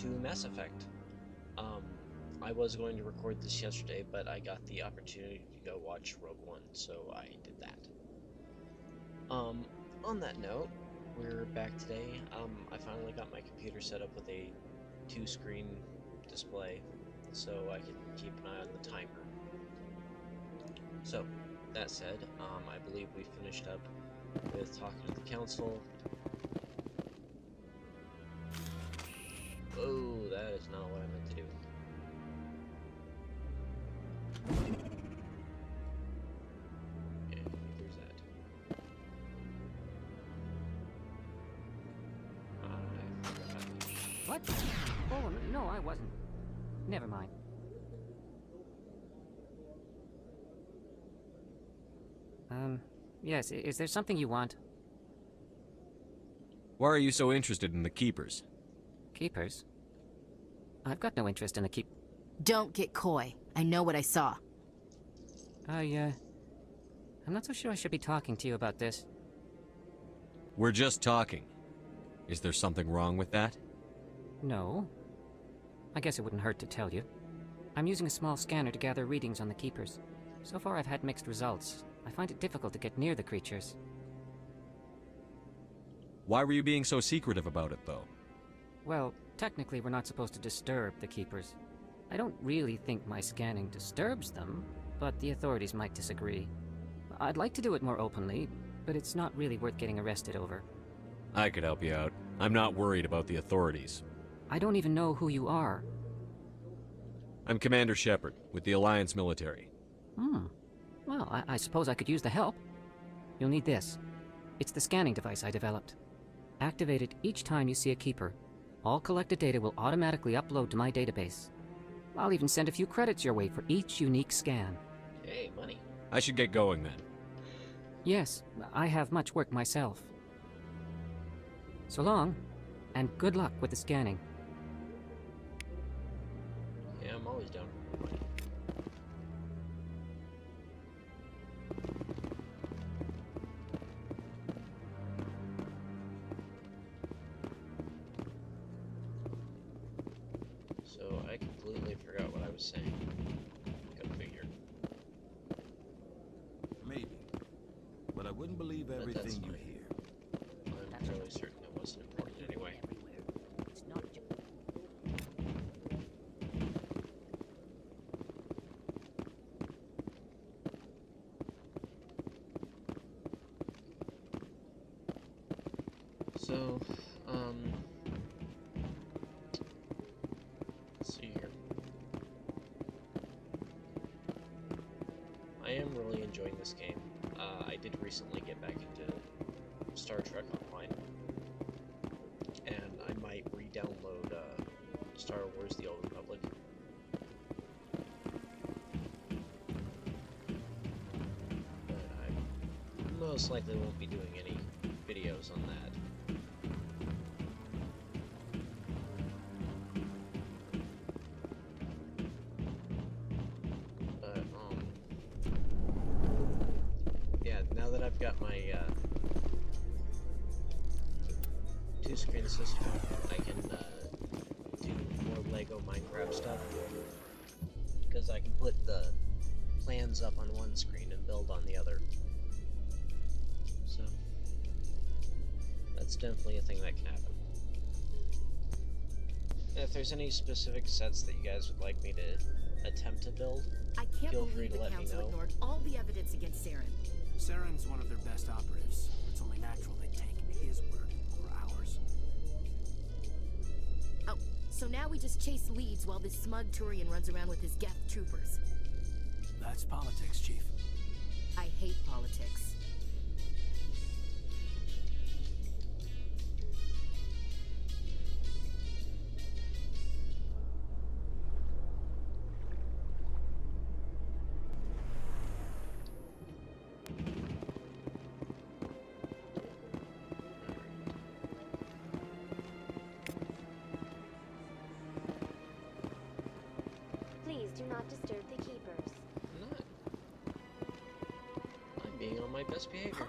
to Mass Effect. I was going to record this yesterday, but I got the opportunity to go watch Rogue One, so I did that. On that note, we're back today. I finally got my computer set up with a 2-screen display, so I can keep an eye on the timer. So, that said, I believe we finished up with talking to the council. Oh, that is not what I meant to do. Okay, there's that. I forgot. What? Oh, no, I wasn't. Never mind. Yes, is there something you want? Why are you so interested in the Keepers? Keepers? I've got no interest in the Don't get coy. I know what I saw. I'm not so sure I should be talking to you about this. We're just talking. Is there something wrong with that? No. I guess it wouldn't hurt to tell you. I'm using a small scanner to gather readings on the Keepers. So far I've had mixed results. I find it difficult to get near the creatures. Why were you being so secretive about it, though? Well, technically we're not supposed to disturb the Keepers. I don't really think my scanning disturbs them, but the authorities might disagree. I'd like to do it more openly, but it's not really worth getting arrested over. I could help you out. I'm not worried about the authorities. I don't even know who you are. I'm Commander Shepard, with the Alliance military. Well, I suppose I could use the help. You'll need this. It's the scanning device I developed. Activate it each time you see a Keeper. All collected data will automatically upload to my database. I'll even send a few credits your way for each unique scan. Hey, money. I should get going then. Yes, I have much work myself. So long, and good luck with the scanning. Yeah, I'm always down. So I completely forgot what I was saying. Go figure. Maybe. But I wouldn't believe But that's everything you fine. hear. I'm fairly certain it wasn't important anyway. It's not just... So, let's see here. I am really enjoying this game. I did recently get back into Star Trek Online, and I might re-download Star Wars: The Old Republic. But I most likely won't be doing any videos on that. But, yeah, now that I've got my 2-screen system, I can do more Lego Minecraft stuff, because I can put the plans up on one screen and build on the other. So, that's definitely a thing that can happen. And if there's any specific sets that you guys would like me to attempt to build, I can't feel free believe to the let me council know. ignored all the evidence against Saren. Saren's one of their best operatives. It's only natural they take his word over ours. Oh, so now we just chase leads while this smug Turian runs around with his Geth troopers. That's politics, Chief. I hate politics. Please do not disturb the keepers. I'm not. I'm being on my best behavior.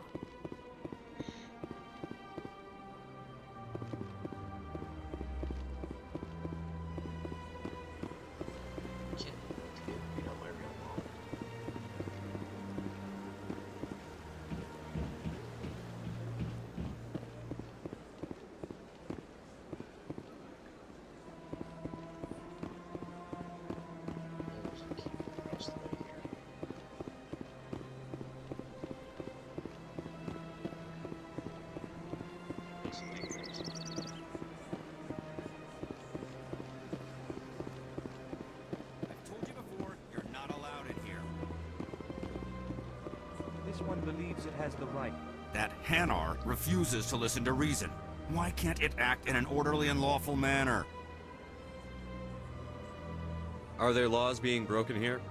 believes it has the right. That Hanar refuses to listen to reason. Why can't it act in an orderly and lawful manner? Are there laws being broken here?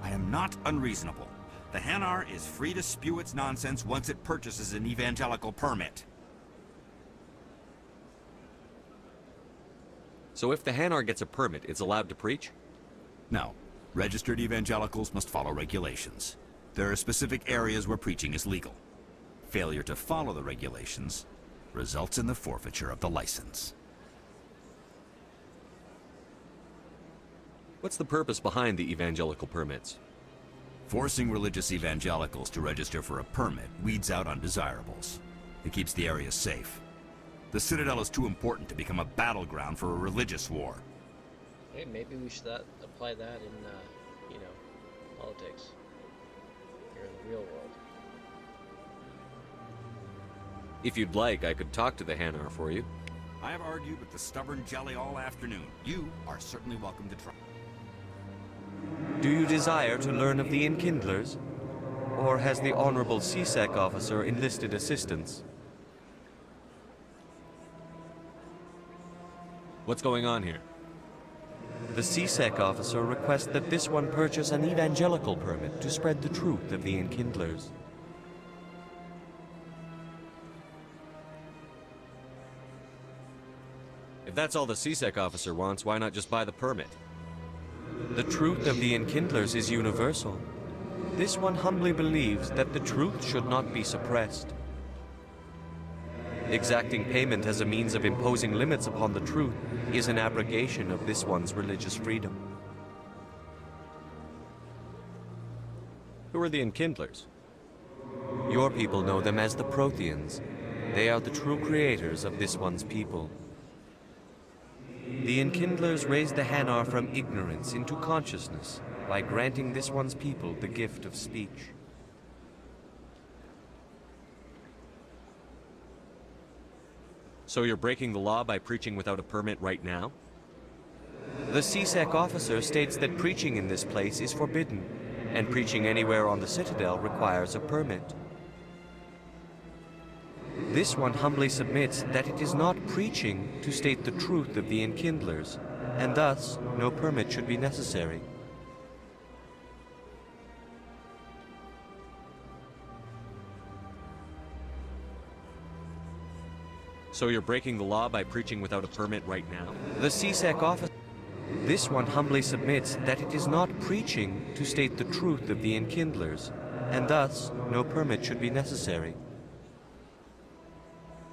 I am not unreasonable. The Hanar is free to spew its nonsense once it purchases an evangelical permit. So if the Hanar gets a permit, it's allowed to preach? No. Registered evangelicals must follow regulations. There are specific areas where preaching is legal. Failure to follow the regulations results in the forfeiture of the license. What's the purpose behind the evangelical permits? Forcing religious evangelicals to register for a permit weeds out undesirables. It keeps the area safe. The Citadel is too important to become a battleground for a religious war. Hey, maybe we should apply that in, you know, politics. Here in the real world. If you'd like, I could talk to the Hanar for you. I have argued with the stubborn jelly all afternoon. You are certainly welcome to try. Do you desire to learn of the Enkindlers? Or has the Honorable CSEC officer enlisted assistance? What's going on here? The CSEC officer requests that this one purchase an evangelical permit to spread the truth of the Enkindlers. If that's all the CSEC officer wants, why not just buy the permit? The truth of the Enkindlers is universal. This one humbly believes that the truth should not be suppressed. Exacting payment as a means of imposing limits upon the truth is an abrogation of this one's religious freedom. Who are the Enkindlers? Your people know them as the Protheans. They are the true creators of this one's people. The Enkindlers raised the Hanar from ignorance into consciousness by granting this one's people the gift of speech. So you're breaking the law by preaching without a permit right now? The CSEC officer states that preaching in this place is forbidden, and preaching anywhere on the Citadel requires a permit. This one humbly submits that it is not preaching to state the truth of the Enkindlers, and thus no permit should be necessary. So you're breaking the law by preaching without a permit right now? The CSEC officer... This one humbly submits that it is not preaching to state the truth of the Enkindlers, and thus no permit should be necessary.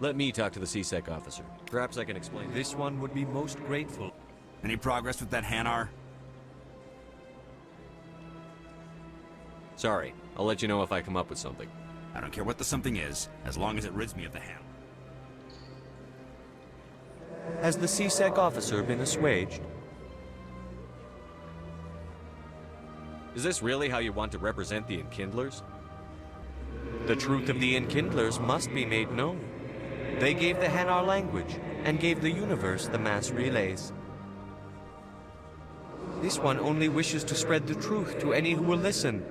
Let me talk to the CSEC officer. Perhaps I can explain. This one would be most grateful. Any progress with that Hanar? Sorry, I'll let you know if I come up with something. I don't care what the something is, as long as it rids me of the Hanar. Has the CSEC officer been assuaged? Is this really how you want to represent the Enkindlers? The truth of the Enkindlers must be made known. They gave the Hanar language, and gave the universe the mass relays. This one only wishes to spread the truth to any who will listen.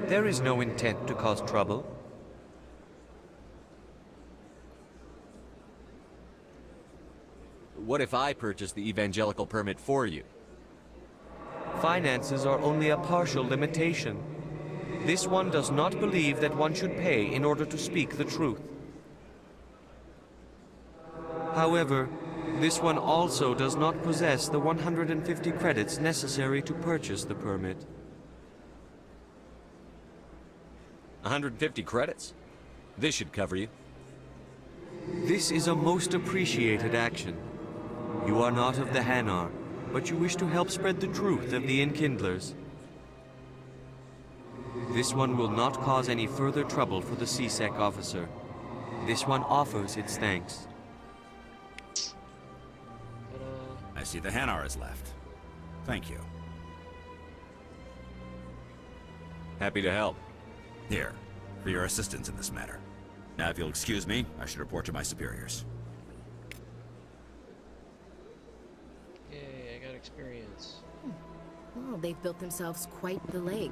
There is no intent to cause trouble. What if I purchase the evangelical permit for you? Finances are only a partial limitation. This one does not believe that one should pay in order to speak the truth. However, this one also does not possess the 150 credits necessary to purchase the permit. 150 credits? This should cover you. This is a most appreciated action. You are not of the Hanar, but you wish to help spread the truth of the Enkindlers. This one will not cause any further trouble for the CSEC officer. This one offers its thanks. I see the Hanar is left. Thank you. Happy to help. Here, for your assistance in this matter. Now, if you'll excuse me, I should report to my superiors. Yay, I got experience. Well, they've built themselves quite the lake.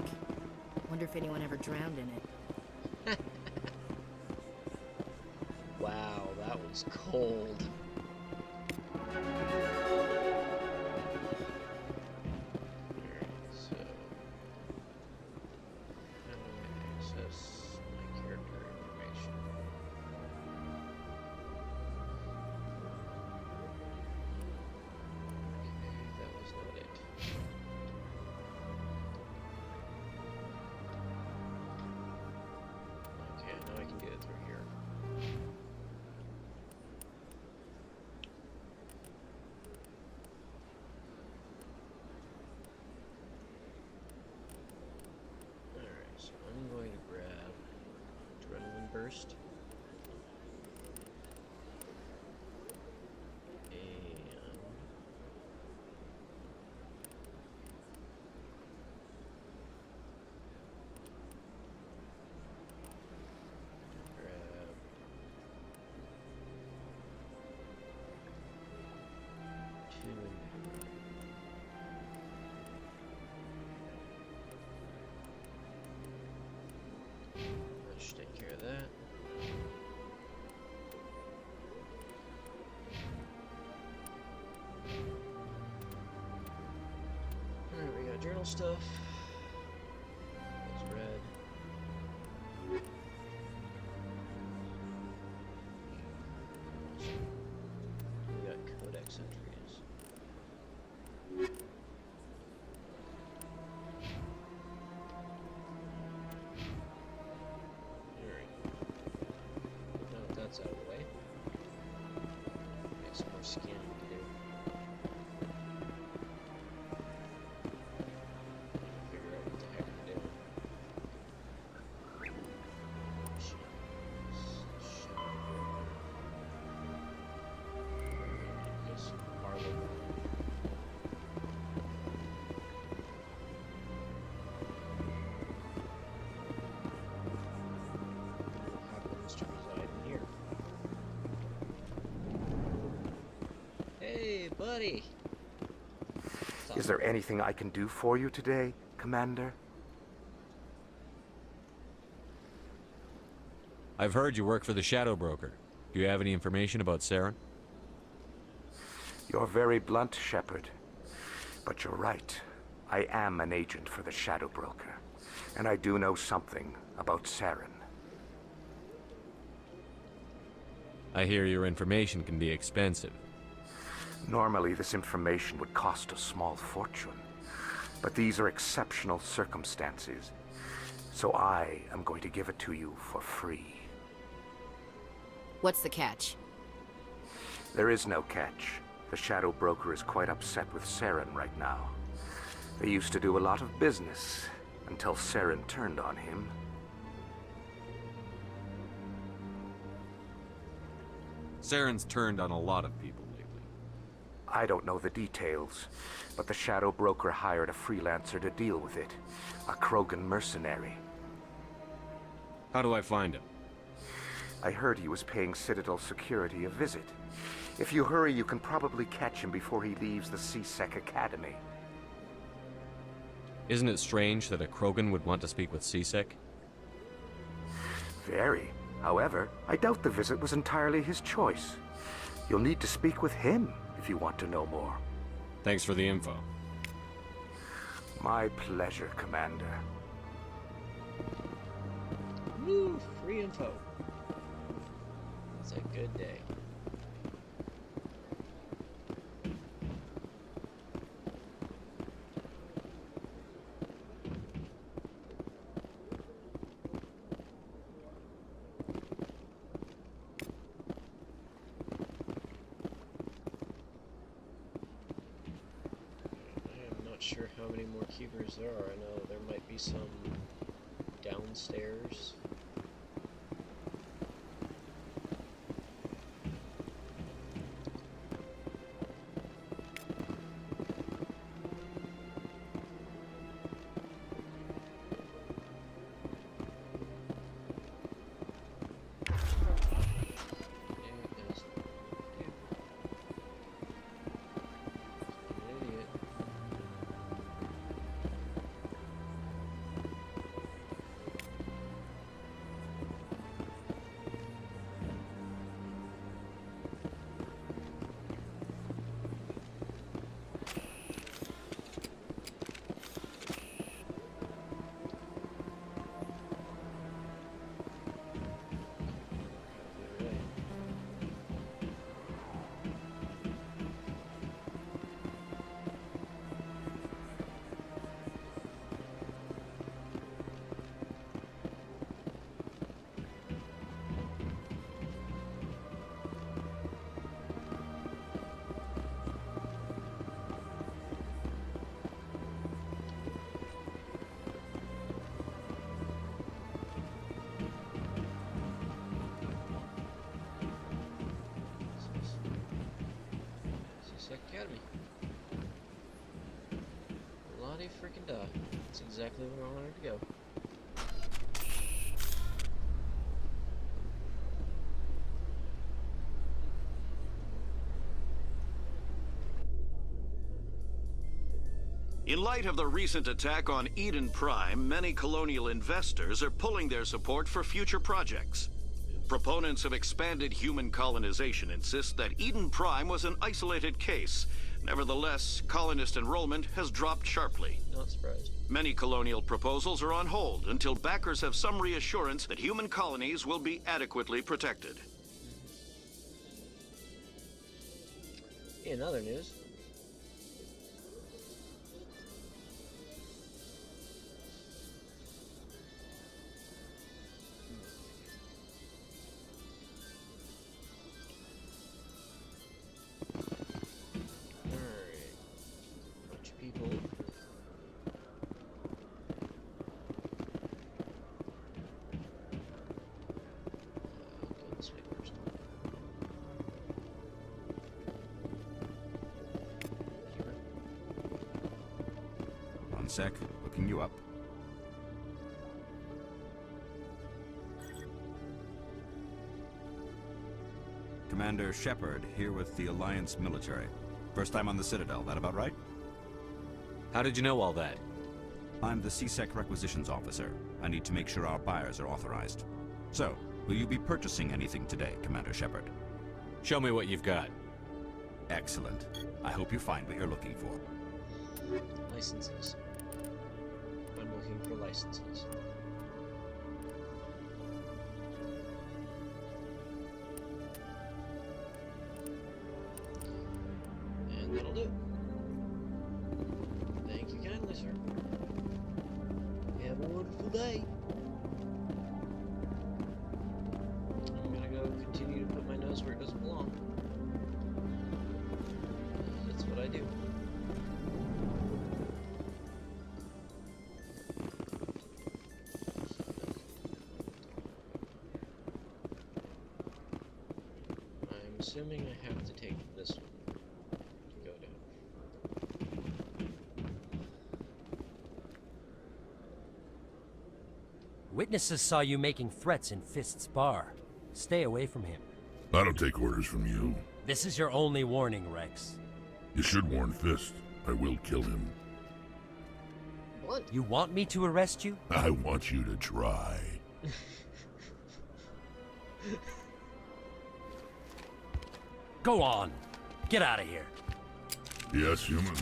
Wonder if anyone ever drowned in it. It's cold. Alright, so how do I access my character information? Okay, that was not it. Okay, now I can do it through here. Alright, so I'm going to grab Adrenaline Burst. And grab two inventory. That should take care of that. Alright, we got journal stuff. That's red. We got codex entries. Alright. Now that that's out of the way, got some more scanning to do. Figure out what the heck I'm doing. Yes, Harley. Happens to reside in here. Hey, buddy. Is there anything I can do for you today, Commander? I've heard you work for the Shadow Broker. Do you have any information about Saren? You're very blunt, Shepard. But you're right. I am an agent for the Shadow Broker. And I do know something about Saren. I hear your information can be expensive. Normally, this information would cost a small fortune. But these are exceptional circumstances. So I am going to give it to you for free. What's the catch? There is no catch. The Shadow Broker is quite upset with Saren right now. They used to do a lot of business until Saren turned on him. Saren's turned on a lot of people lately. I don't know the details, but the Shadow Broker hired a freelancer to deal with it. A Krogan mercenary. How do I find him? I heard he was paying Citadel security a visit. If you hurry, you can probably catch him before he leaves the CSEC Academy. Isn't it strange that a Krogan would want to speak with CSEC? Very. However, I doubt the visit was entirely his choice. You'll need to speak with him if you want to know more. Thanks for the info. My pleasure, Commander. Woo! Free info. It's a good day. I'm not sure how many more keepers there are. I know there might be some downstairs. freaking die. That's exactly where I wanted to go. In light of the recent attack on Eden Prime, many colonial investors are pulling their support for future projects. Proponents of expanded human colonization insist that Eden Prime was an isolated case. Nevertheless, colonist enrollment has dropped sharply. Not surprised. Many colonial proposals are on hold until backers have some reassurance that human colonies will be adequately protected. In other news, people. Go this way first. Here. One sec, looking you up. Commander Shepard, here with the Alliance military. First time on the Citadel, that about right? How did you know all that? I'm the CSEC requisitions officer. I need to make sure our buyers are authorized. So, will you be purchasing anything today, Commander Shepard? Show me what you've got. Excellent. I hope you find what you're looking for. Licenses. I'm looking for licenses. And that'll do. Thank you kindly, sir. Have a wonderful day. I'm gonna go continue to put my nose where it doesn't belong. That's what I do. I'm assuming I have to take this one to go down. Witnesses saw you making threats in Fist's bar. Stay away from him. I don't take orders from you. This is your only warning, Rex. You should warn Fist. I will kill him. What? You want me to arrest you? I want you to try. Go on. Get out of here. Yes, human.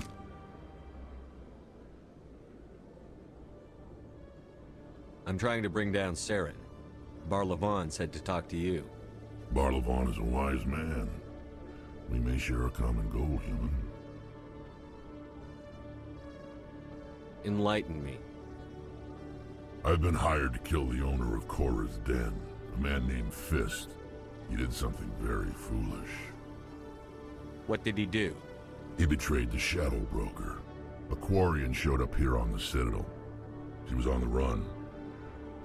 I'm trying to bring down Saren. Barlavon said to talk to you. Barlavon is a wise man. We may share a common goal, human. Enlighten me. I've been hired to kill the owner of Korra's Den, a man named Fist. He did something very foolish. What did he do? He betrayed the Shadow Broker. A Quarian showed up here on the Citadel. She was on the run.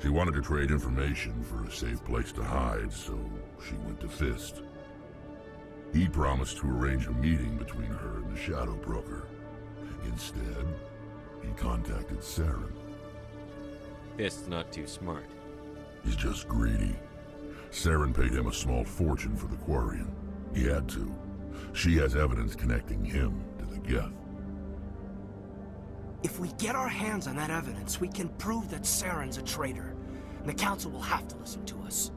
She wanted to trade information for a safe place to hide, so she went to Fist. He promised to arrange a meeting between her and the Shadow Broker. Instead, he contacted Saren. Fist's not too smart. He's just greedy. Saren paid him a small fortune for the Quarian. He had to. She has evidence connecting him to the Geth. If we get our hands on that evidence, we can prove that Saren's a traitor. And the Council will have to listen to us.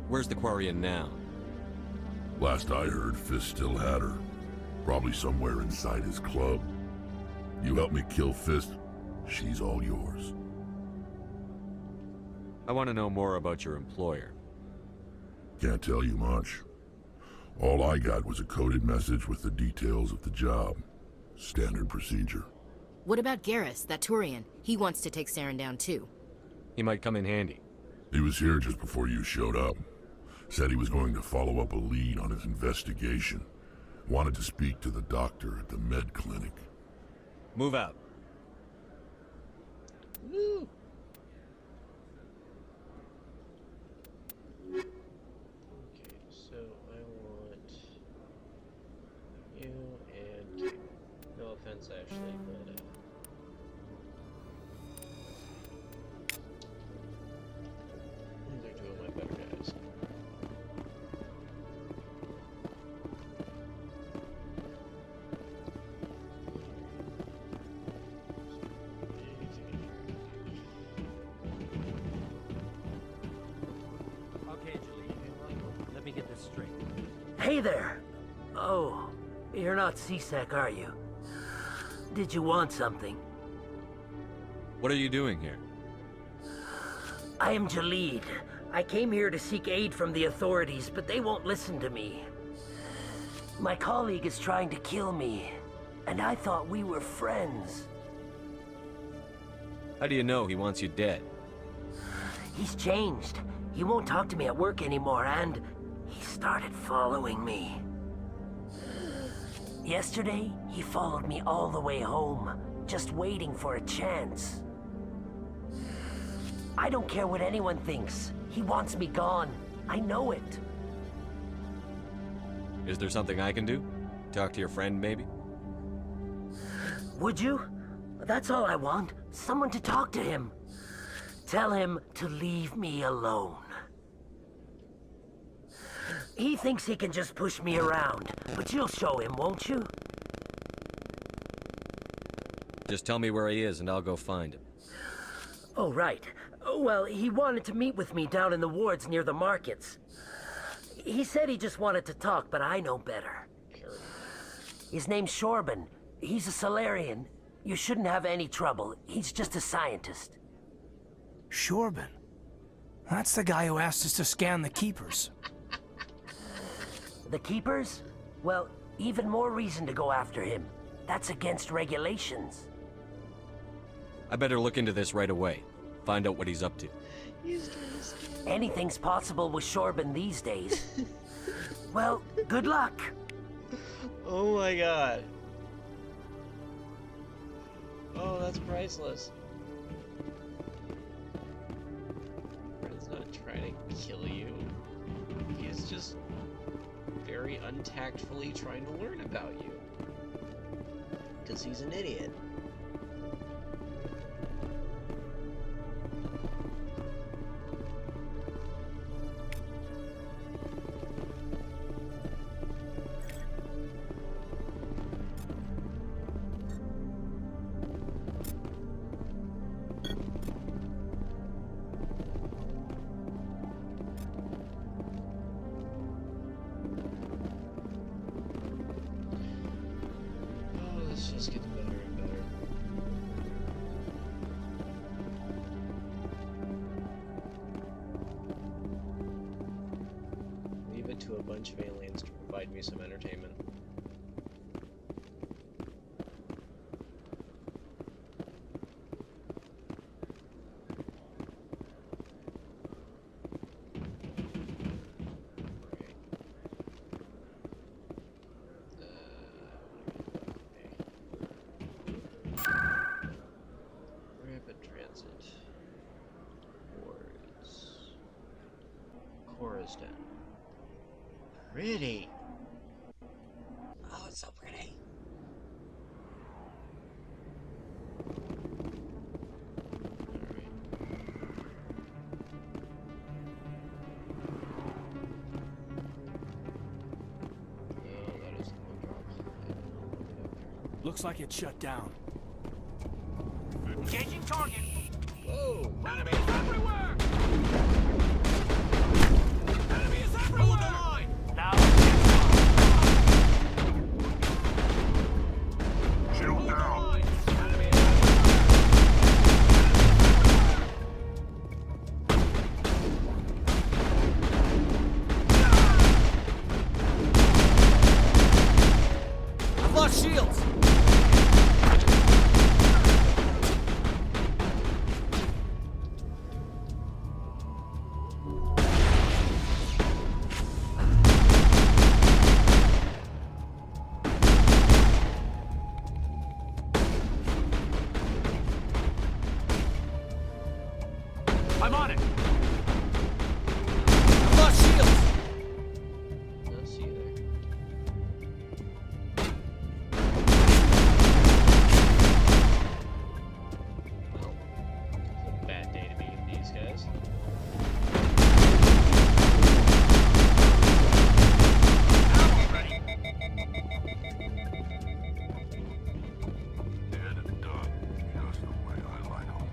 Where's the Quarian now? Last I heard, Fist still had her. Probably somewhere inside his club. You help me kill Fist, she's all yours. I want to know more about your employer. Can't tell you much. All I got was a coded message with the details of the job. Standard procedure. What about Garrus, that Turian? He wants to take Saren down too. He might come in handy. He was here just before you showed up. Said he was going to follow up a lead on his investigation. Wanted to speak to the doctor at the med clinic. Move out. Woo! Okay, so I want you and Kate. No offense, Ashley, but Hey there. Oh, you're not C-Sec, are you? Did you want something? What are you doing here? I am Jalid. I came here to seek aid from the authorities, but they won't listen to me. My colleague is trying to kill me, and I thought we were friends. How do you know he wants you dead? He's changed. He won't talk to me at work anymore, and he started following me. Yesterday, he followed me all the way home, just waiting for a chance. I don't care what anyone thinks. He wants me gone. I know it. Is there something I can do? Talk to your friend, maybe? Would you? That's all I want. Someone to talk to him. Tell him to leave me alone. He thinks he can just push me around, but you'll show him, won't you? Just tell me where he is and I'll go find him. Oh, right. Well, he wanted to meet with me down in the wards near the markets. He said he just wanted to talk, but I know better. His name's Shootin. He's a Solarian. You shouldn't have any trouble. He's just a scientist. Shootin? That's the guy who asked us to scan the Keepers. The Keepers? Well, even more reason to go after him. That's against regulations. I better look into this right away. Find out what he's up to. Anything's possible with Shootin these days. Well, good luck. Oh my god. Oh, that's priceless. Fred's not trying to kill you. He's just very untactfully trying to learn about you. Because he's an idiot. Just gets better and better. Leave it to a bunch of aliens to provide me some entertainment. Pretty. Oh, it's so pretty. Looks like it's shut down. Engaging target. Whoa. Enemies everywhere! Enemies everywhere! Hold the line! Now. Shield down. I've lost shields! I'm on it! I've lost shields! I'll see you there. Well, it's a bad day to be with these guys. Dead and done, just the way I like them.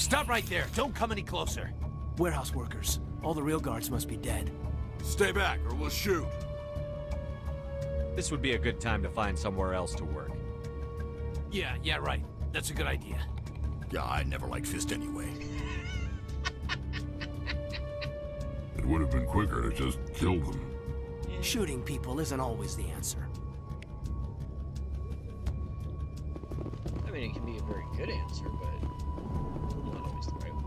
Stop right there. Don't come any closer. Warehouse workers. All the real guards must be dead. Stay back, or we'll shoot. This would be a good time to find somewhere else to work. Yeah, right. That's a good idea. Yeah, I never liked Fist anyway. It would have been quicker to just kill them. Shooting people isn't always the answer. I mean, it can be a very good answer, but not always the right one.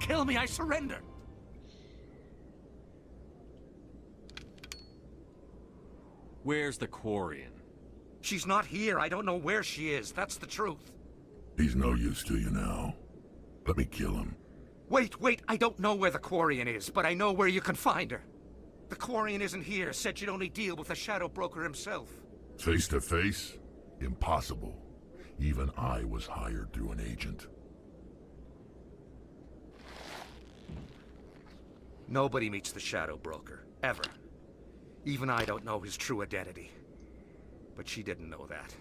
Kill me, I surrender! Where's the Quarian? She's not here. I don't know where she is. That's the truth. He's no use to you now. Let me kill him. Wait. I don't know where the Quarian is, but I know where you can find her. The Quarian isn't here. Said she'd only deal with the Shadow Broker himself. Face to face? Impossible. Even I was hired through an agent. Nobody meets the Shadow Broker, ever. Even I don't know his true identity. But she didn't know that.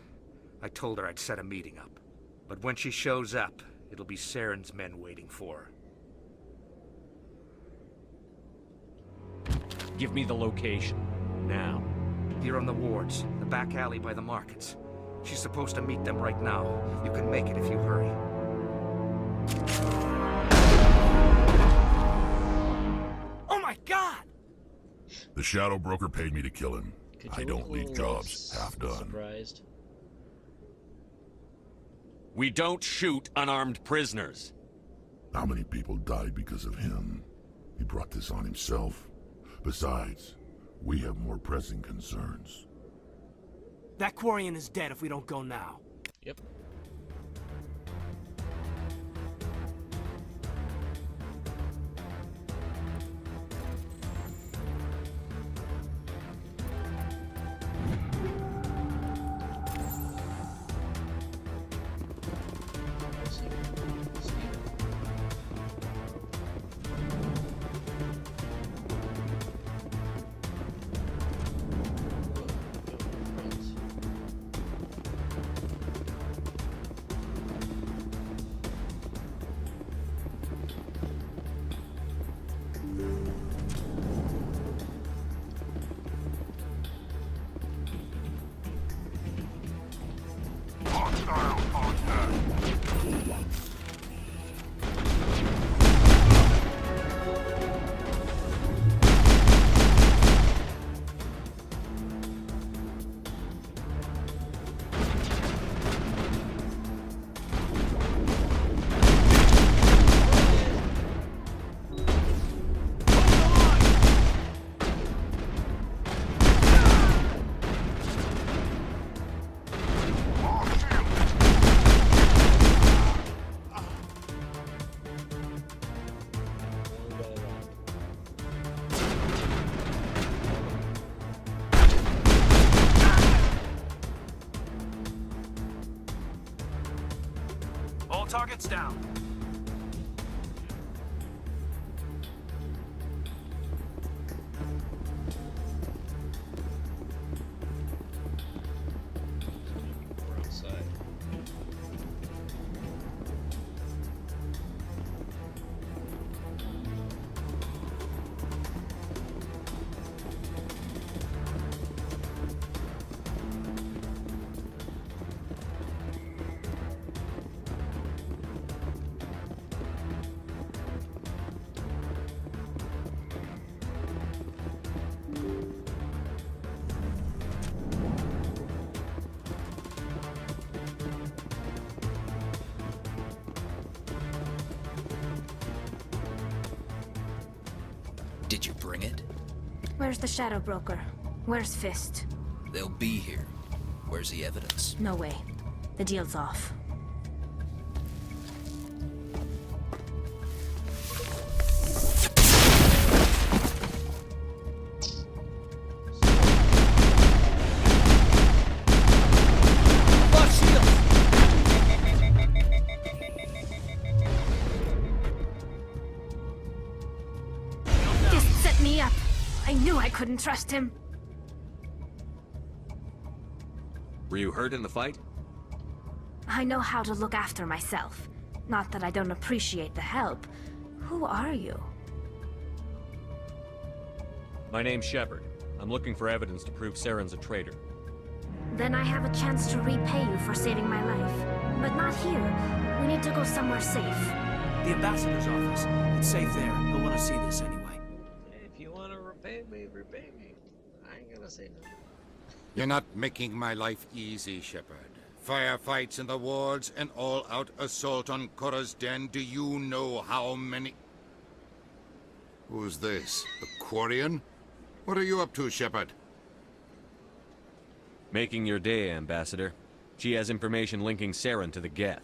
I told her I'd set a meeting up. But when she shows up, it'll be Saren's men waiting for her. Give me the location. Now. Here on the wards, the back alley by the markets. She's supposed to meet them right now. You can make it if you hurry. Oh my God! The Shadow Broker paid me to kill him. Could I you don't look a leave little jobs half done. surprised? We don't shoot unarmed prisoners. How many people died because of him? He brought this on himself. Besides, we have more pressing concerns. That Quarian is dead if we don't go now. Yep. All targets down. We're outside. Did you bring it? Where's the Shadow Broker? Where's Fist? They'll be here. Where's the evidence? No way. The deal's off. Fist set me up. I knew I couldn't trust him. Were you hurt in the fight? I know how to look after myself. Not that I don't appreciate the help. Who are you? My name's Shepard. I'm looking for evidence to prove Saren's a traitor. Then I have a chance to repay you for saving my life. But not here. We need to go somewhere safe. The ambassador's office. It's safe there. He'll want to see this anyway. If you want to repay me, repay me. I ain't gonna say no. You're not making my life easy, Shepard. Firefights in the wards, an all-out assault on Korra's den. Do you know how many... Who's this? The Quarian? What are you up to, Shepard? Making your day, Ambassador. She has information linking Saren to the Geth.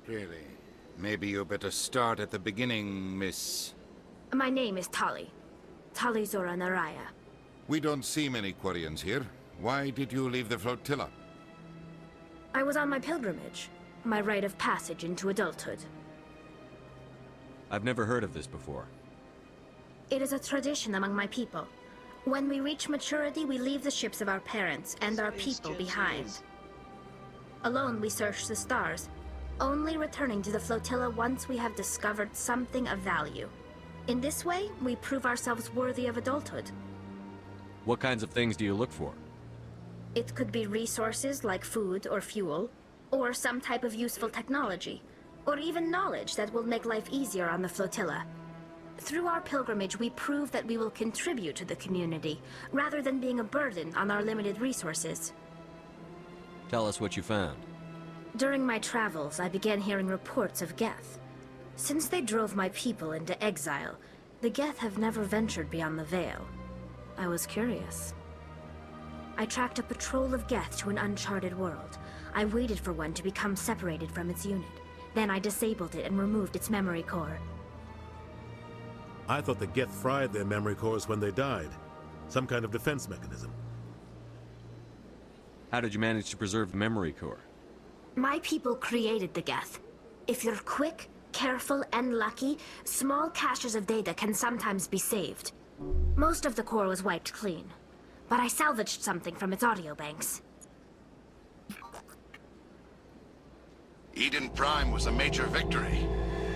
Really? Maybe you better start at the beginning, Miss... My name is Tali. Tali Zora Naraya. We don't see many Quarians here. Why did you leave the flotilla? I was on my pilgrimage. My rite of passage into adulthood. I've never heard of this before. It is a tradition among my people. When we reach maturity, we leave the ships of our parents and our people behind. Alone, we search the stars, only returning to the flotilla once we have discovered something of value. In this way, we prove ourselves worthy of adulthood. What kinds of things do you look for? It could be resources like food or fuel, or some type of useful technology, or even knowledge that will make life easier on the flotilla. Through our pilgrimage, we prove that we will contribute to the community, rather than being a burden on our limited resources. Tell us what you found. During my travels, I began hearing reports of Geth. Since they drove my people into exile, the Geth have never ventured beyond the Veil. I was curious. I tracked a patrol of Geth to an uncharted world. I waited for one to become separated from its unit. Then I disabled it and removed its memory core. I thought the Geth fried their memory cores when they died. Some kind of defense mechanism. How did you manage to preserve the memory core? My people created the Geth. If you're quick, careful, and lucky, small caches of data can sometimes be saved. Most of the core was wiped clean, but I salvaged something from its audio banks. Eden Prime was a major victory.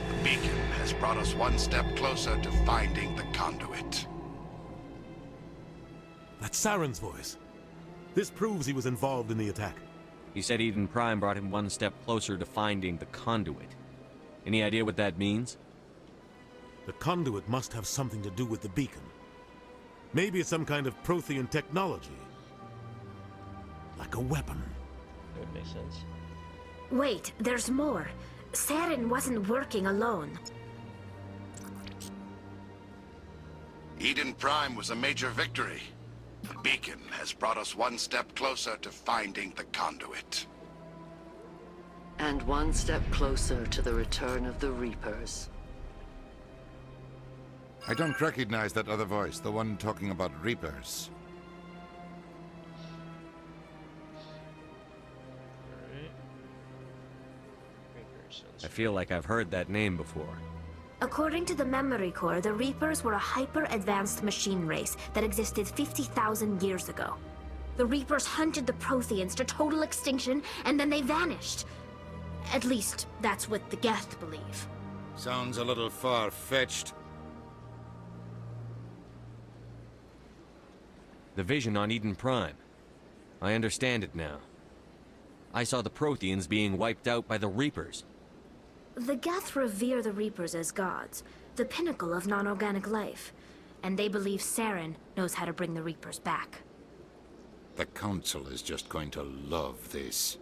The beacon has brought us one step closer to finding the conduit. That's Saren's voice. This proves he was involved in the attack. He said Eden Prime brought him one step closer to finding the conduit. Any idea what that means? The conduit must have something to do with the beacon. Maybe it's some kind of Prothean technology. Like a weapon. That would make sense. Wait, there's more. Scannin wasn't working alone. Eden Prime was a major victory. The beacon has brought us one step closer to finding the conduit. And one step closer to the return of the Reapers. I don't recognize that other voice, the one talking about Reapers. I feel like I've heard that name before. According to the memory core, the Reapers were a hyper-advanced machine race that existed 50,000 years ago. The Reapers hunted the Protheans to total extinction, and then they vanished. At least, that's what the Geth believe. Sounds a little far-fetched. The vision on Eden Prime. I understand it now. I saw the Protheans being wiped out by the Reapers. The Geth revere the Reapers as gods, the pinnacle of non-organic life, and they believe Scannin knows how to bring the Reapers back. The Council is just going to love this.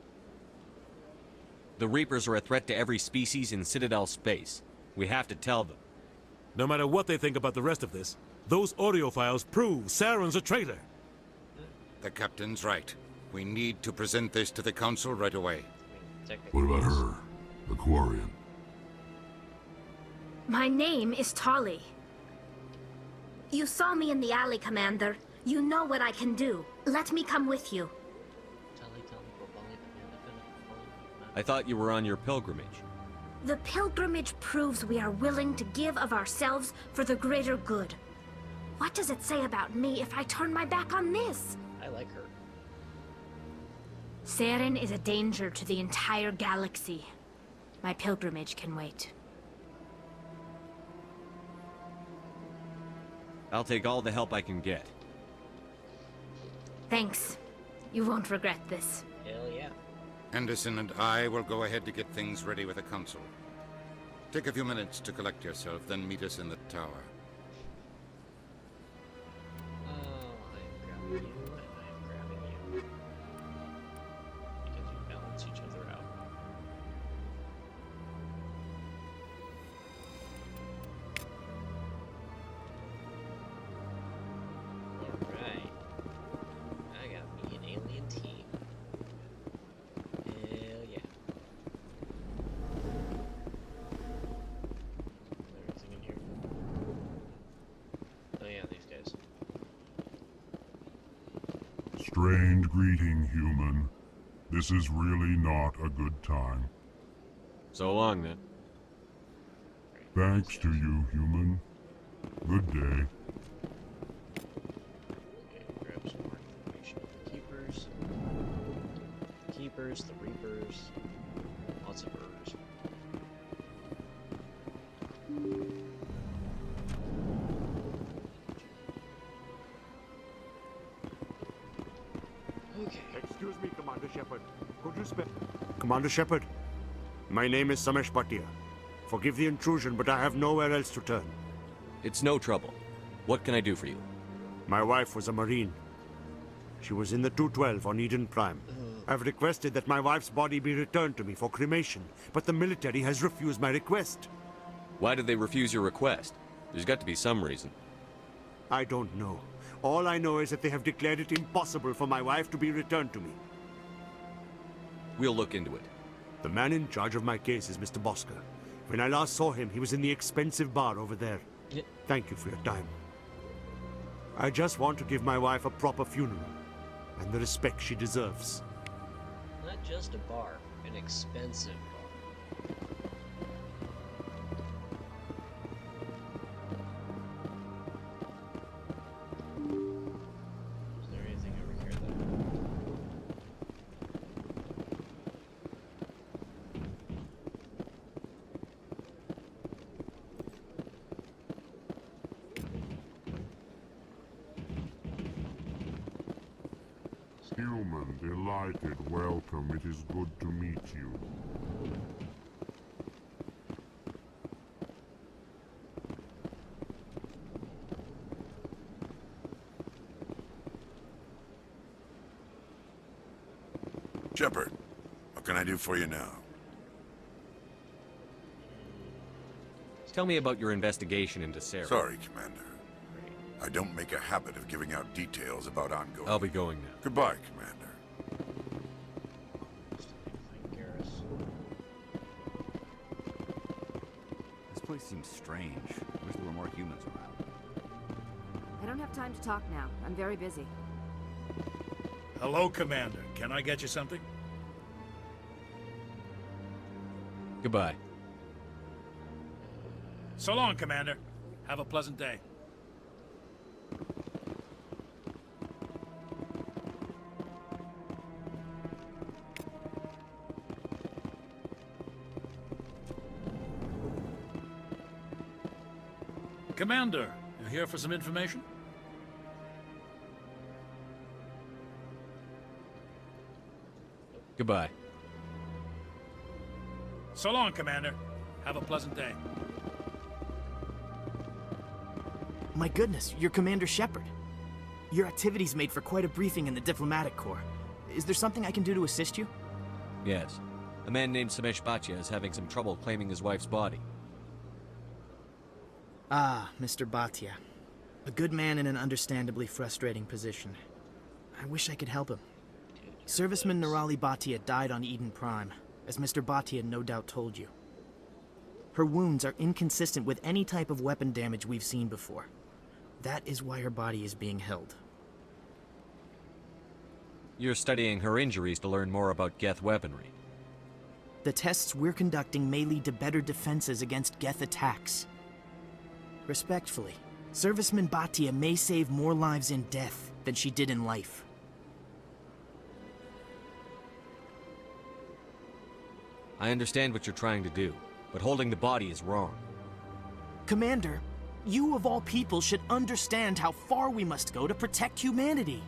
The Reapers are a threat to every species in Citadel space. We have to tell them. No matter what they think about the rest of this, those audio files prove Saren's a traitor. The Captain's right. We need to present this to the Council right away. What about her? The Quarian? My name is Tali. You saw me in the alley, Commander. You know what I can do. Let me come with you. I thought you were on your pilgrimage. The pilgrimage proves we are willing to give of ourselves for the greater good. What does it say about me if I turn my back on this? I like her. Scannin is a danger to the entire galaxy. My pilgrimage can wait. I'll take all the help I can get. Thanks. You won't regret this. Hell yeah. Anderson and I will go ahead to get things ready with the Council. Take a few minutes to collect yourself, then meet us in the tower. I'm grabbing you, and I'm grabbing you. Because you balance each other out. Alright. I got me an alien team. Hell yeah. Everything in here. Oh yeah, these guys. Strained greeting, human. This is really not a good time. So long, then. Thanks to you, human. Good day. Okay, grab some more information on the Keepers. Keepers, the Reapers. Lots of birds. Okay. Excuse me, Commander Shepard. Could you spare... Commander Shepard, my name is Samesh Bhatia. Forgive the intrusion, but I have nowhere else to turn. It's no trouble. What can I do for you? My wife was a Marine. She was in the 212 on Eden Prime. I've requested that my wife's body be returned to me for cremation, but the military has refused my request. Why did they refuse your request? There's got to be some reason. I don't know. All I know is that they have declared it impossible for my wife to be returned to me. We'll look into it. The man in charge of my case is Mr. Bosker. When I last saw him, he was in the expensive bar over there. Thank you for your time. I just want to give my wife a proper funeral, and the respect she deserves. Not just a bar, an expensive bar. Is there anything over here though? Human, delighted, welcome. It is good to meet you. Shepard, what can I do for you now? Tell me about your investigation into Sarah. Sorry, Commander. I don't make a habit of giving out details about ongoing... I'll be going now. Goodbye, Commander. This place seems strange. I wish there were more humans around. I don't have time to talk now. I'm very busy. Hello, Commander. Can I get you something? Goodbye. So long, Commander. Have a pleasant day. Commander, you here for some information? Goodbye. So long, Commander. Have a pleasant day. My goodness, you're Commander Shepard. Your activities made for quite a briefing in the Diplomatic Corps. Is there something I can do to assist you? Yes. A man named Samesh Bhatia is having some trouble claiming his wife's body. Ah, Mr. Bhatia. A good man in an understandably frustrating position. I wish I could help him. Serviceman Nirali Bhatia died on Eden Prime, as Mr. Bhatia no doubt told you. Her wounds are inconsistent with any type of weapon damage we've seen before. That is why her body is being held. You're studying her injuries to learn more about Geth weaponry. The tests we're conducting may lead to better defenses against Geth attacks. Respectfully, Serviceman Bhatia may save more lives in death than she did in life. I understand what you're trying to do, but holding the body is wrong. Commander, you of all people should understand how far we must go to protect humanity.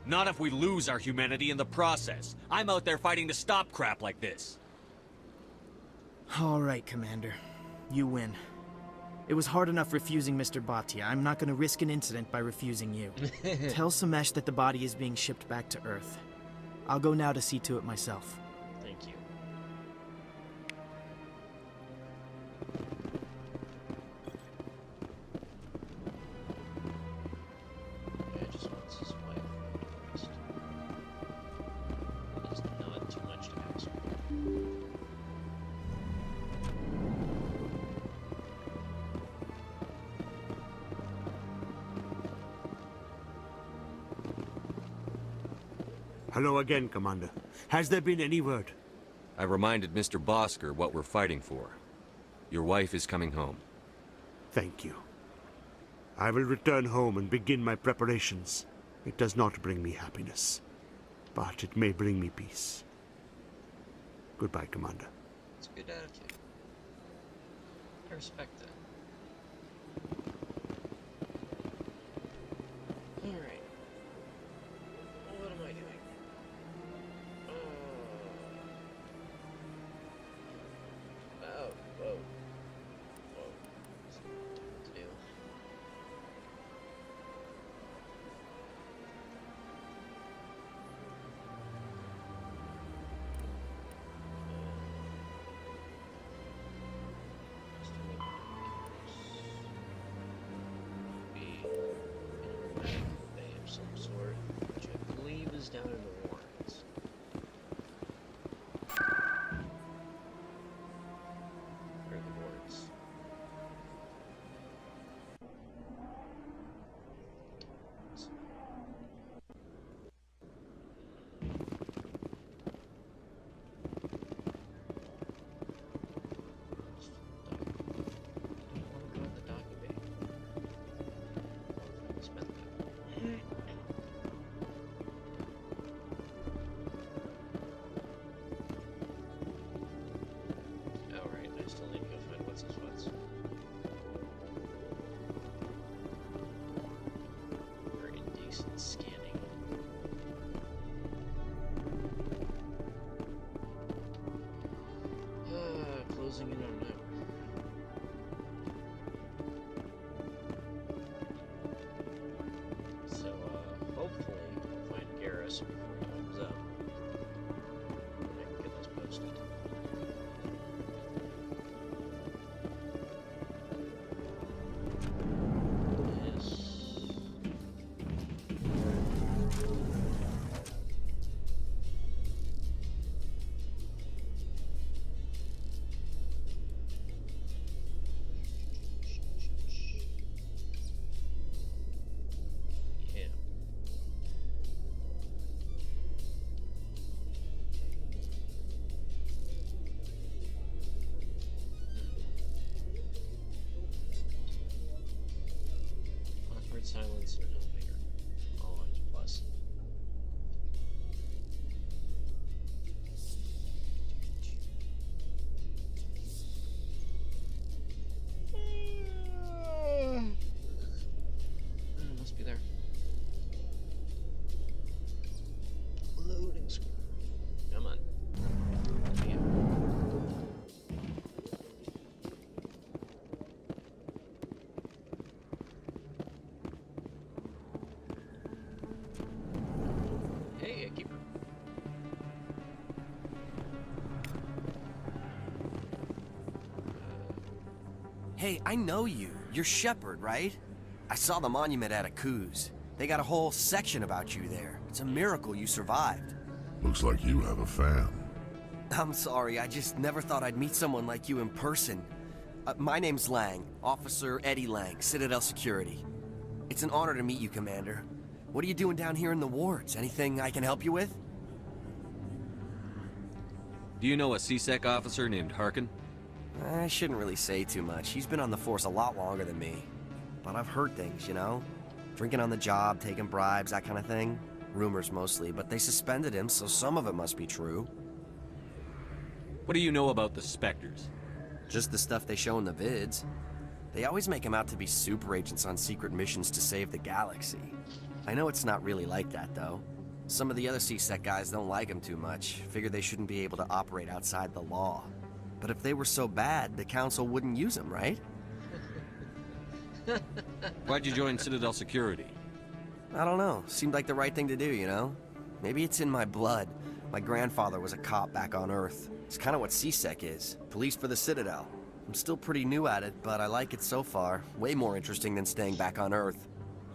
Not if we lose our humanity in the process. I'm out there fighting to stop crap like this. All right, Commander. You win. It was hard enough refusing Mr. Bhatia. I'm not going to risk an incident by refusing you. Tell Samesh that the body is being shipped back to Earth. I'll go now to see to it myself. Thank you. Yeah, I just want his wife first. It's not too much to ask for. Hello again, Commander. Has there been any word? I reminded Mr. Bosker what we're fighting for. Your wife is coming home. Thank you. I will return home and begin my preparations. It does not bring me happiness, but it may bring me peace. Goodbye, Commander. It's a good attitude. I respect that. Alright. What am I doing? Oh, bay of some sort, which I believe is down in the warrens. Or the wards. Scanning. Closing in on an hour. So, hopefully we'll find Garrus before he comes up. And I can get this posted. Silence or no bigger. All lines plus. Must be there. Loading screen. Come on. Yeah. Hey, I know you. You're Shepard, right? I saw the monument at Akuz. They got a whole section about you there. It's a miracle you survived. Looks like you have a fan. I'm sorry, I just never thought I'd meet someone like you in person. My name's Lang, Officer Eddie Lang, Citadel Security. It's an honor to meet you, Commander. What are you doing down here in the wards? Anything I can help you with? Do you know a C-Sec officer named Harkin? I shouldn't really say too much. He's been on the force a lot longer than me. But I've heard things, you know? Drinking on the job, taking bribes, that kind of thing. Rumors mostly, but they suspended him, so some of it must be true. What do you know about the Spectres? Just the stuff they show in the vids. They always make him out to be super agents on secret missions to save the galaxy. I know it's not really like that, though. Some of the other C-Sec guys don't like him too much. Figure they shouldn't be able to operate outside the law. But if they were so bad, the Council wouldn't use them, right? Why'd you join Citadel Security? I don't know. Seemed like the right thing to do, you know? Maybe it's in my blood. My grandfather was a cop back on Earth. It's kind of what C-Sec is. Police for the Citadel. I'm still pretty new at it, but I like it so far. Way more interesting than staying back on Earth.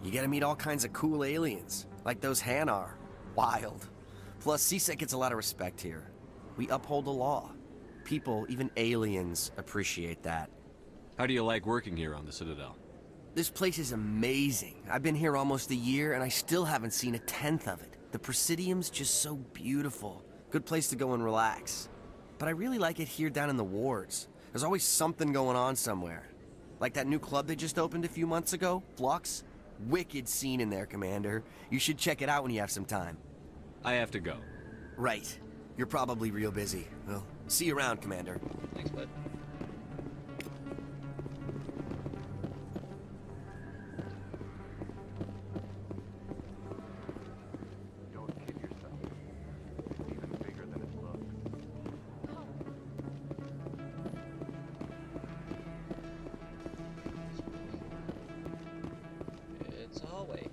You get to meet all kinds of cool aliens, like those Hanar. Wild. Plus, C-Sec gets a lot of respect here. We uphold the law. People, even aliens, appreciate that. How do you like working here on the Citadel? This place is amazing. I've been here almost a year, and I still haven't seen a tenth of it. The Presidium's just so beautiful. Good place to go and relax. But I really like it here down in the wards. There's always something going on somewhere. Like that new club they just opened a few months ago, Flux. Wicked scene in there, Commander. You should check it out when you have some time. I have to go. Right. You're probably real busy. Well, see you around, Commander. Thanks, bud. It's a hallway.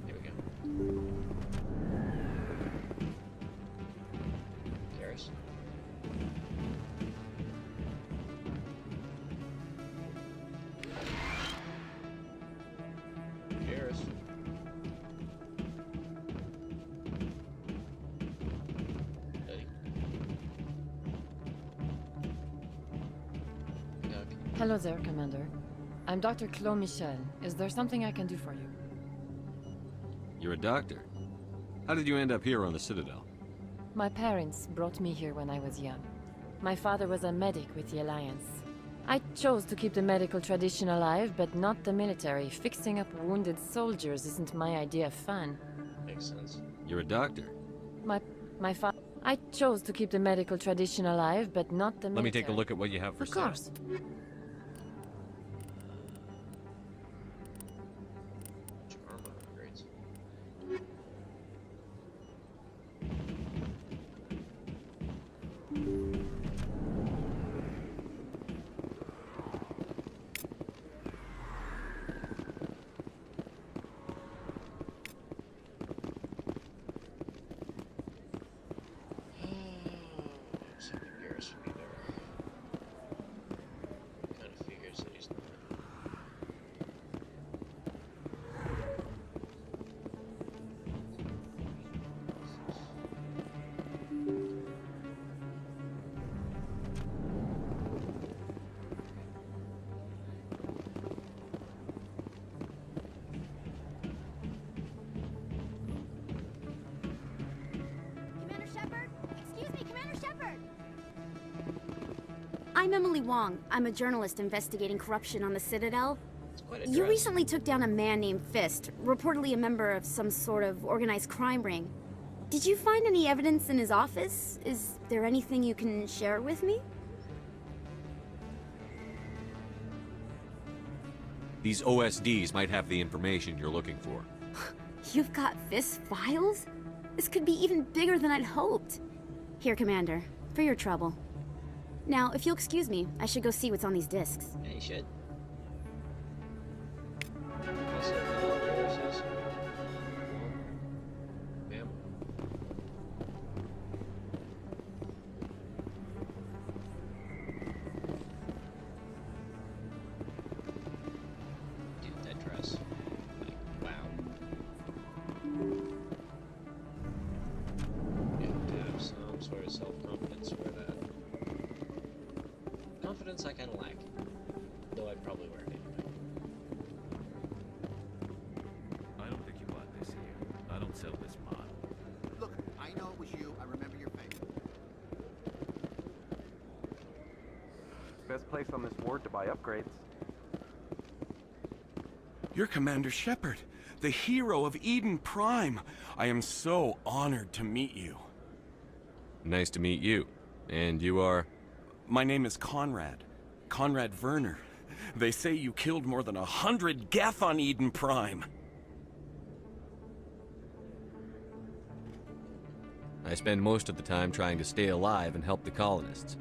There we go. Hello there, Commander. I'm Dr. Claude Michel. Is there something I can do for you? You're a doctor. How did you end up here on the Citadel? My parents brought me here when I was young. My father was a medic with the Alliance. I chose to keep the medical tradition alive, but not the military. Fixing up wounded soldiers isn't my idea of fun. Makes sense. You're a doctor. I chose to keep the medical tradition alive, but not the military. Let me take a look at what you have for Of sale. course. Armor upgrades. Something Garrus would be there. Kind of figures that he's not. Commander Shepard? Excuse me, Commander Shepard! I'm Emily Wong. I'm a journalist investigating corruption on the Citadel. You recently took down a man named Fist, reportedly a member of some sort of organized crime ring. Did you find any evidence in his office? Is there anything you can share with me? These OSDs might have the information you're looking for. You've got Fist's files? This could be even bigger than I'd hoped. Here, Commander, for your trouble. Now, if you'll excuse me, I should go see what's on these discs. Yeah, you should. Also, Garrus is... Ma'am? Dude, that dress. Like, wow. You have to have some sort of self-confidence for that. Confidence I kind of lack. Though I'd probably wear it anyway. I don't think you bought this here. I don't sell this mod. Look, I know it was you. I remember your face. Best place on this ward to buy upgrades. You're Commander Shepard, the hero of Eden Prime. I am so honored to meet you. Nice to meet you. And you are? My name is Conrad. Conrad Werner. They say you killed more than 100 Geth on Eden Prime. I spend most of the time trying to stay alive and help the colonists.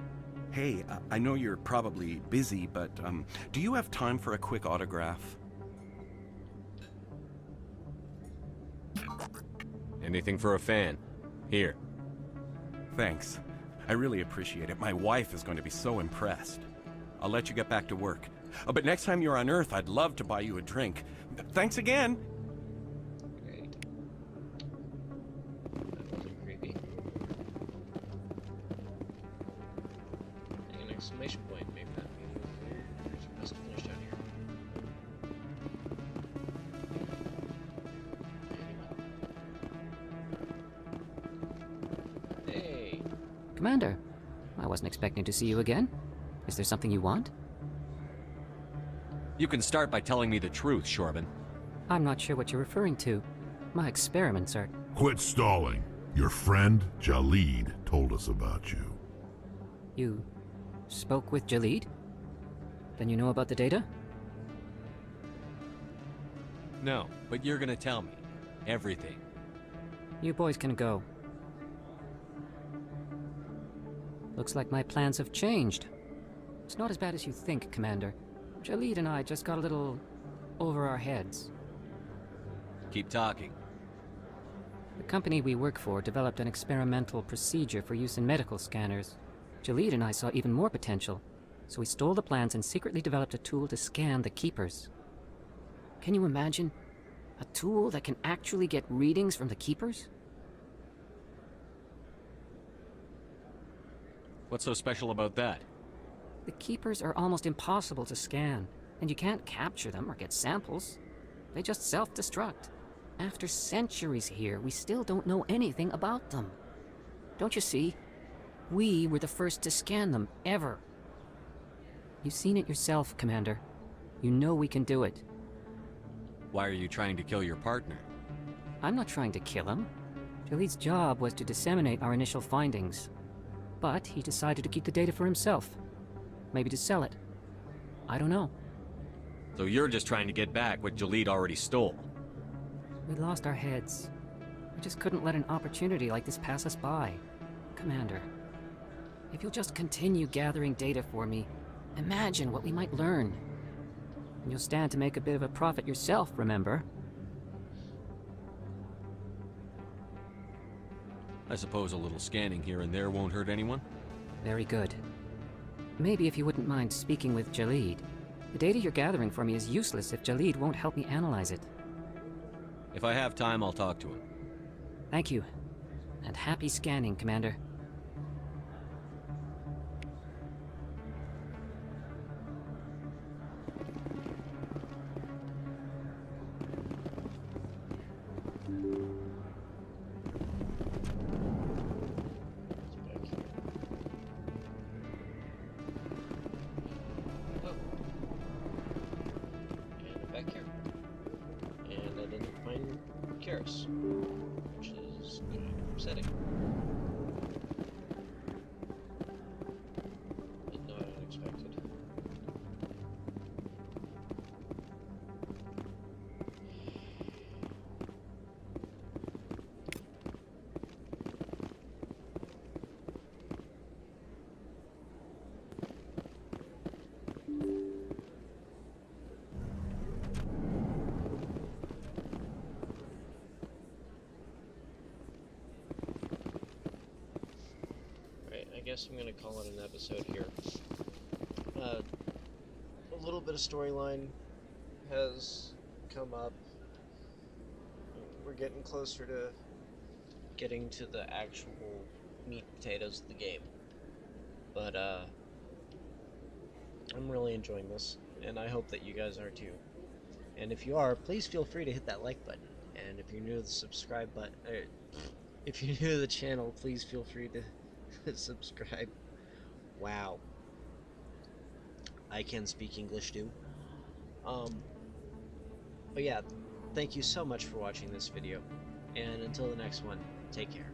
Hey, I know you're probably busy, but do you have time for a quick autograph? Anything for a fan. Here. Thanks. I really appreciate it. My wife is going to be so impressed. I'll let you get back to work. But next time you're on Earth, I'd love to buy you a drink. Thanks again! Great. That wasn't creepy. An exclamation point, maybe that must have finished down here. Hey! Commander, I wasn't expecting to see you again. Is there something you want? You can start by telling me the truth, Shorban. I'm not sure what you're referring to. My experiments are... Quit stalling. Your friend, Jalid, told us about you. You spoke with Jalid? Then you know about the data? No, but you're gonna tell me. Everything. You boys can go. Looks like my plans have changed. It's not as bad as you think, Commander. Jalid and I just got a little over our heads. Keep talking. The company we work for developed an experimental procedure for use in medical scanners. Jalid and I saw even more potential, so we stole the plans and secretly developed a tool to scan the Keepers. Can you imagine? A tool that can actually get readings from the Keepers? What's so special about that? The Keepers are almost impossible to scan, and you can't capture them or get samples. They just self-destruct. After centuries here, we still don't know anything about them. Don't you see? We were the first to scan them, ever. You've seen it yourself, Commander. You know we can do it. Why are you trying to kill your partner? I'm not trying to kill him. Jaleed's job was to disseminate our initial findings. But he decided to keep the data for himself. Maybe to sell it. I don't know. So you're just trying to get back what Jaleed already stole? We lost our heads. We just couldn't let an opportunity like this pass us by. Commander, if you'll just continue gathering data for me, imagine what we might learn. And you'll stand to make a bit of a profit yourself, remember? I suppose a little scanning here and there won't hurt anyone? Very good. Maybe if you wouldn't mind speaking with Jaleed. The data you're gathering for me is useless if Jaleed won't help me analyze it. If I have time, I'll talk to him. Thank you. And happy scanning, Commander. Which is upsetting. But not unexpected. I guess I'm gonna call it an episode here. A little bit of storyline has come up. We're getting closer to getting to the actual meat and potatoes of the game. But I'm really enjoying this, and I hope that you guys are too. And if you are, please feel free to hit that like button. And if you're new to the subscribe button, if you're new to the channel, please feel free to subscribe. Wow, I can speak English too. But yeah, thank you so much for watching this video, and until the next one, take care.